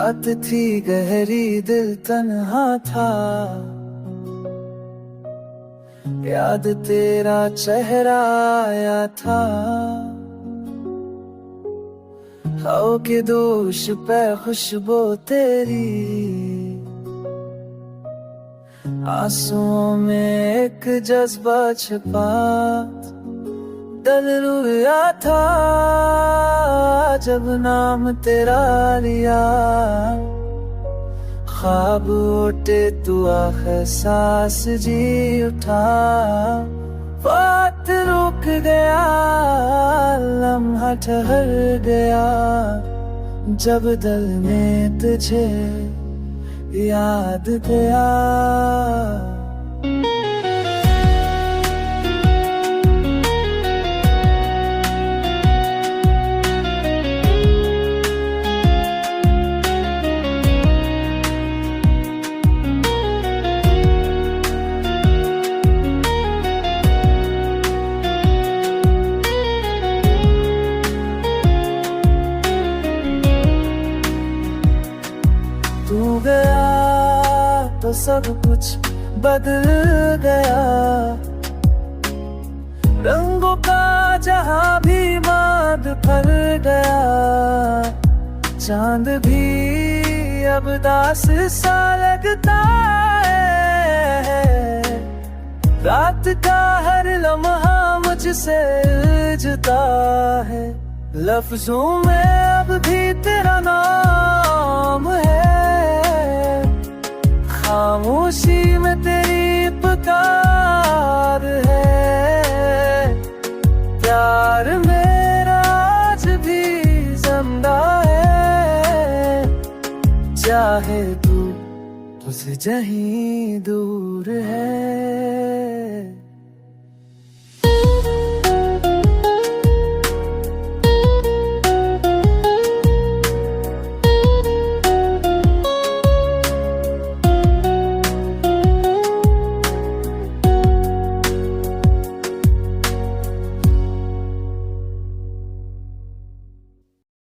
रात थी गहरी, दिल तन्हा था। याद तेरा चेहरा आया था। हवा के दोष पे खुशबू तेरी, आंसुओं में एक जज्बा छिपा। दिल रोया था जब नाम तेरा लिया। ख्वाब उठे तू आखिर सांस जी उठा। वक्त रुक गया, लम्हा ठहर गया, जब दिल ने तुझे याद किया। तू गया तो सब कुछ बदल गया। रंगों का जहां भी माद फर गया। चांद भी अब दास सा लगता है। रात का हर लम्हा मुझसे उलझता है। लफ्जों में अब भी तेरा नाम है। खामोशी में तेरी पुकार है। प्यार मेरा आज भी जिंदा है। चाहे तू तुझसे जहीं दूर है।